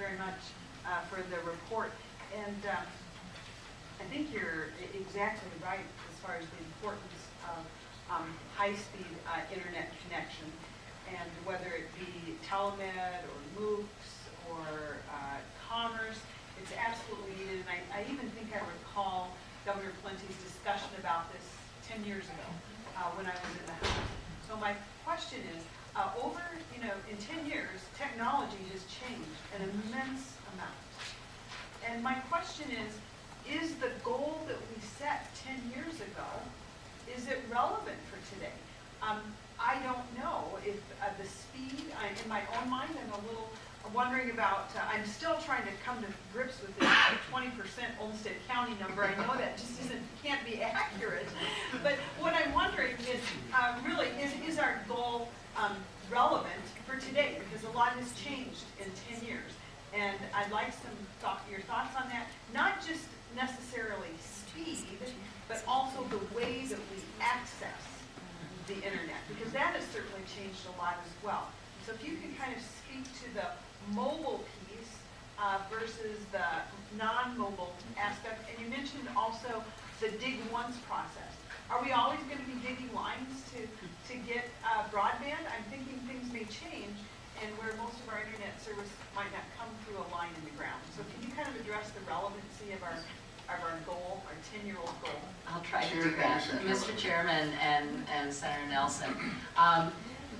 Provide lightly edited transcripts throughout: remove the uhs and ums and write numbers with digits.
very much for the report. And I think you're exactly right as far as the importance of high-speed internet connection, and whether it be telemed or MOOCs or commerce, it's absolutely needed. And I even think I recall Governor Plenty's discussion about this 10 years ago when I was in the House. So my question is, in 10 years, technology has changed an immense amount. And my question is the goal that we set 10 years ago, is it relevant for today? I don't know if the speed, in my own mind, I'm a little wondering about, I'm still trying to come to grips with this 20% Olmsted County number. I know that just can't be accurate. But what I'm wondering is, really, is our goal relevant for today? Because a lot has changed in 10 years. And I'd like your thoughts on that. Not just necessarily speed, but also the way that we access the internet, because that has certainly changed a lot as well. So if you could kind of speak to the mobile piece versus the non-mobile aspect, and you mentioned also the dig once process. Are we always going to be digging lines to get broadband? I'm thinking things may change, and where most of our internet service might not come through a line in the ground. So can you kind of address the relevancy of our goal, our 10-year-old goal? I'll try to do that. Mr. Chairman and Senator Nelson,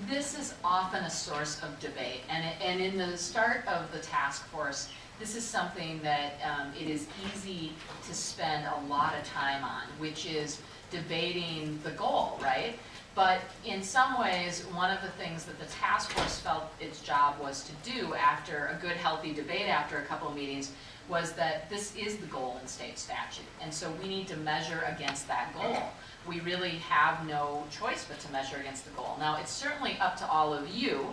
this is often a source of debate. And in the start of the task force, this is something that it is easy to spend a lot of time on, which is debating the goal, right? But in some ways, one of the things that the task force felt its job was to do after a good, healthy debate after a couple of meetings was that this is the goal in state statute. And so we need to measure against that goal. We really have no choice but to measure against the goal. Now, it's certainly up to all of you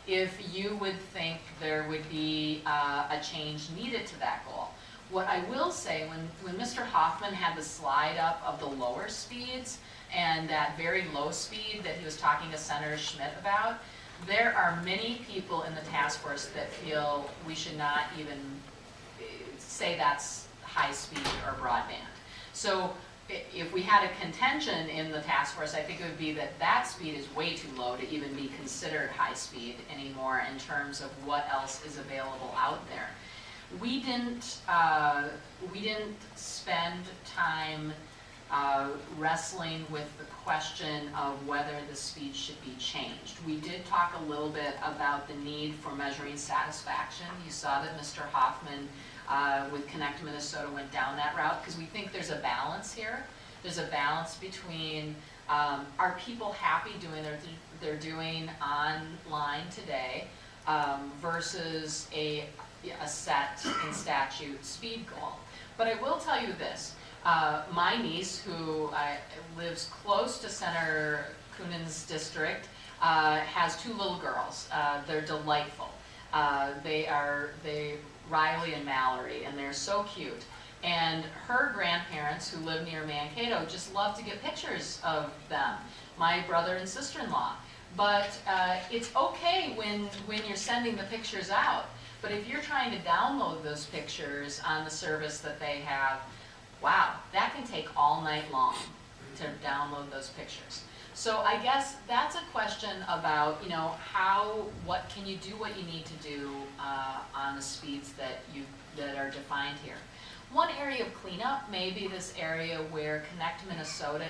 if you would think there would be a change needed to that goal. What I will say, when Mr. Hoffman had the slide up of the lower speeds and that very low speed that he was talking to Senator Schmidt about, there are many people in the task force that feel we should not even say that's high speed or broadband. So if we had a contention in the task force, I think it would be that that speed is way too low to even be considered high speed anymore in terms of what else is available out there. We didn't spend time wrestling with the question of whether the speed should be changed. We did talk a little bit about the need for measuring satisfaction. You saw that Mr. Hoffman with Connect Minnesota went down that route because we think there's a balance here. There's a balance between are people happy doing they're doing online today versus a set in statute speed goal. But I will tell you this. My niece, who lives close to Senator Kunin's district, has two little girls. They're delightful. Riley and Mallory, and they're so cute. And her grandparents, who live near Mankato, just love to get pictures of them, my brother and sister-in-law. But it's okay when you're sending the pictures out. But if you're trying to download those pictures on the service that they have, wow, that can take all night long to download those pictures. So I guess that's a question about, what can you do what you need to do on the speeds that are defined here. One area of cleanup may be this area where Connect Minnesota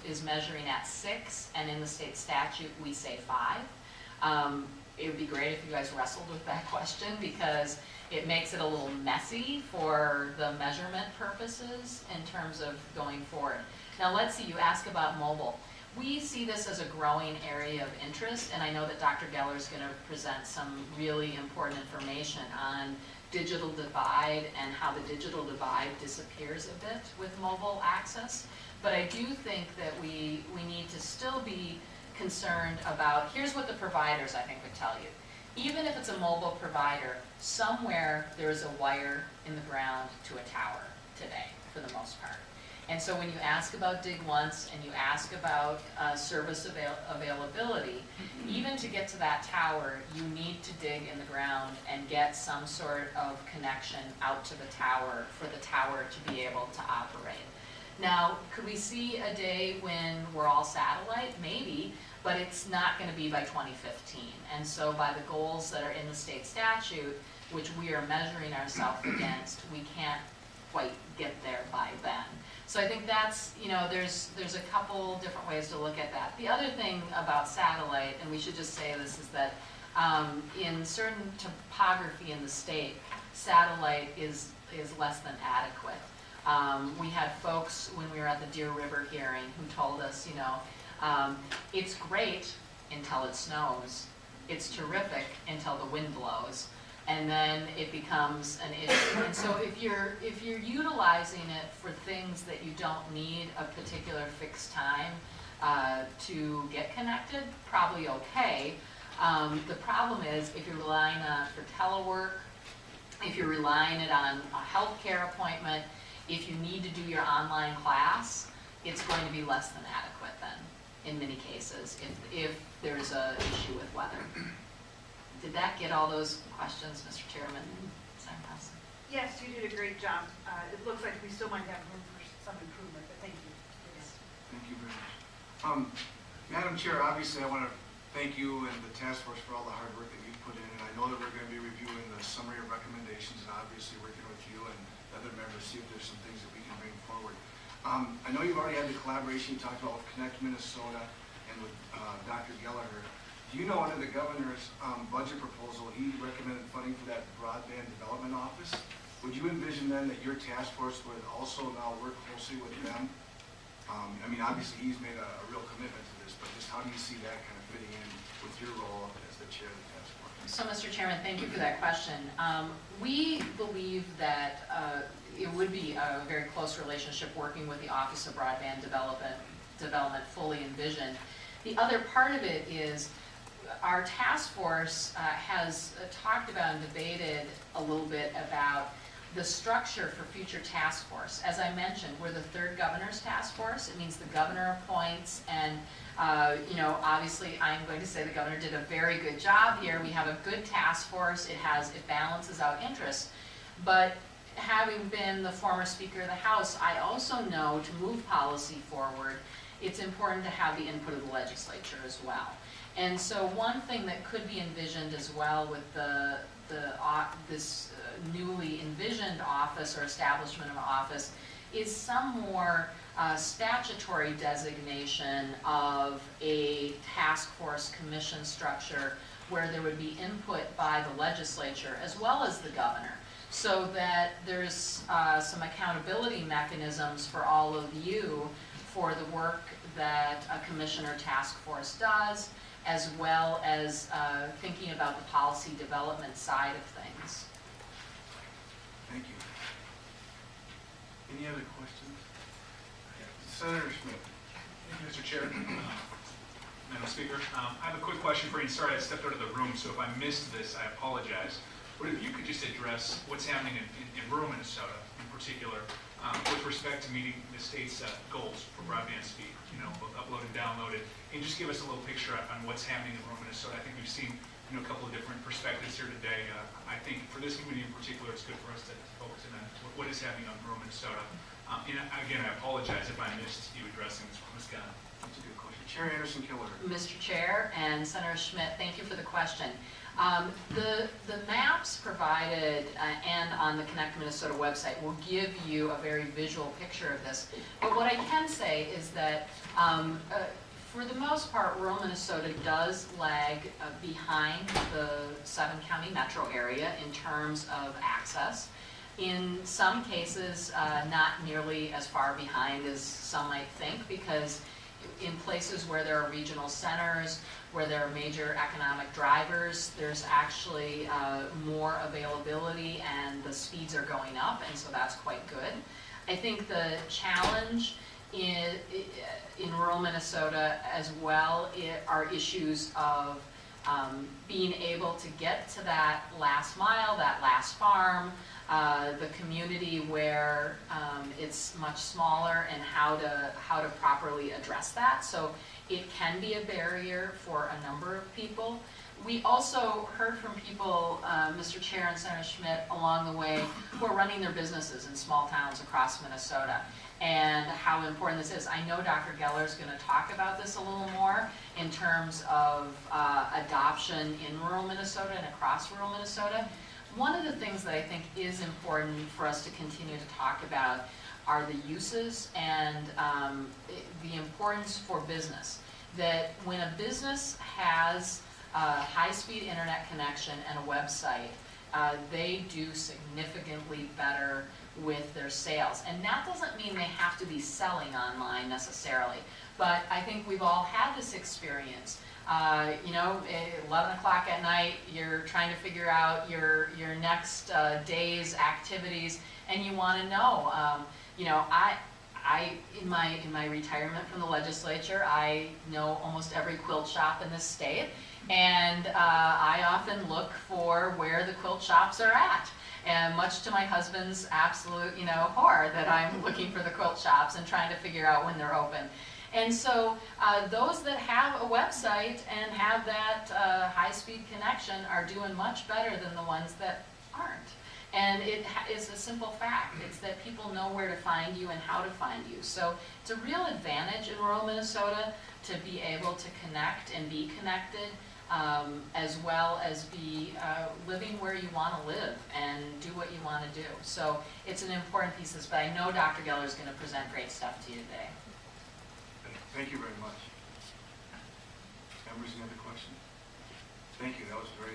is measuring at 6, and in the state statute we say 5. It would be great if you guys wrestled with that question because it makes it a little messy for the measurement purposes in terms of going forward. Now let's see, you ask about mobile. We see this as a growing area of interest, and I know that Dr. Geller is going to present some really important information on digital divide and how the digital divide disappears a bit with mobile access. But I do think that we need to still be concerned about, here's what the providers I think would tell you. Even if it's a mobile provider, somewhere there is a wire in the ground to a tower today, for the most part. And so when you ask about dig once and you ask about service availability, even to get to that tower, you need to dig in the ground and get some sort of connection out to the tower for the tower to be able to operate. Now, could we see a day when we're all satellite? Maybe, but it's not going to be by 2015. And so by the goals that are in the state statute, which we are measuring ourselves against, we can't quite get there by then. So I think that's, you know, there's a couple different ways to look at that. The other thing about satellite, and we should just say this, is that in certain topography in the state, satellite is less than adequate. We had folks when we were at the Deer River hearing who told us, you know, it's great until it snows. It's terrific until the wind blows. And then it becomes an issue. And so if you're utilizing it for things that you don't need a particular fixed time to get connected, probably okay. The problem is if you're relying on it for telework, if you're relying it on a healthcare appointment, if you need to do your online class, it's going to be less than adequate then, in many cases, if there's an issue with weather. Did that get all those questions, Mr. Chairman? Yes, you did a great job. It looks like we still might have room for some improvement, but thank you. Yes. Thank you very much. Madam Chair, obviously I want to thank you and the task force for all the hard work that you've put in, and I know that we're going to be reviewing the summary of recommendations and obviously working with you and the other members to see if there's some things that we can bring forward. I know you've already had the collaboration you talked about with Connect Minnesota and with Dr. Kelliher. Do you know under the governor's budget proposal, he recommended funding for that broadband development office? Would you envision then that your task force would also now work closely with them? I mean, obviously he's made a real commitment to this, but just how do you see that kind of fitting in with your role as the chair of the task force? So, Mr. Chairman, thank you for that question. We believe that it would be a very close relationship working with the Office of Broadband Development fully envisioned. The other part of it is our task force has talked about and debated a little bit about the structure for future task force. As I mentioned, we're the third governor's task force. It means the governor appoints, and you know, obviously I'm going to say the governor did a very good job here. We have a good task force. It balances out interests. But having been the former Speaker of the House, I also know to move policy forward, it's important to have the input of the legislature as well. And so one thing that could be envisioned as well with this newly envisioned office or establishment of office is some more statutory designation of a task force commission structure where there would be input by the legislature as well as the governor, so that there's some accountability mechanisms for all of you for the work that a commission or task force does, as well as thinking about the policy development side of things. Thank you. Any other questions? Senator Schmidt. Thank you, Mr. Chair. Madam Speaker, I have a quick question for you. Sorry, I stepped out of the room, so if I missed this, I apologize. But if you could just address what's happening in rural Minnesota in particular with respect to meeting the state's goals for broadband speed, you know, both upload and download it, and just give us a little picture on what's happening in rural Minnesota. I think we've seen, you know, a couple of different perspectives here today. I think for this community in particular, it's good for us to focus in on what is happening on rural Minnesota. And again, I apologize if I missed you addressing this from Ms. Gunn. That's a good question. Chair Anderson Kelliher. Mr. Chair and Senator Schmidt, thank you for the question. The maps provided and on the Connect Minnesota website will give you a very visual picture of this. But what I can say is that for the most part, rural Minnesota does lag behind the 7-county metro area in terms of access. In some cases, not nearly as far behind as some might think, because in places where there are regional centers, where there are major economic drivers, there's actually more availability and the speeds are going up, and so that's quite good. I think the challenge in rural Minnesota as well are issues of being able to get to that last mile, that last farm, the community where it's much smaller and how to properly address that. So it can be a barrier for a number of people. We also heard from people, Mr. Chair and Senator Schmidt, along the way, who are running their businesses in small towns across Minnesota, and how important this is. I know Dr. Geller is going to talk about this a little more in terms of adoption in rural Minnesota and across rural Minnesota. One of the things that I think is important for us to continue to talk about are the uses and the importance for business. That when a business has a high-speed internet connection and a website, they do significantly better with their sales. And that doesn't mean they have to be selling online necessarily, but I think we've all had this experience. You know, 11 o'clock at night, you're trying to figure out your next day's activities, and you want to know. You know, in my retirement from the legislature, I know almost every quilt shop in this state, and I often look for where the quilt shops are at. And much to my husband's absolute, horror, that I'm looking for the quilt shops and trying to figure out when they're open. And so those that have a website and have that high-speed connection are doing much better than the ones that aren't. And it is a simple fact. It's that people know where to find you and how to find you. So it's a real advantage in rural Minnesota to be able to connect and be connected, as well as be living where you want to live and do what you want to do. So it's an important piece of this, but I know Dr. Geller is going to present great stuff to you today. Thank you very much. Members, any other questions? Thank you. That was very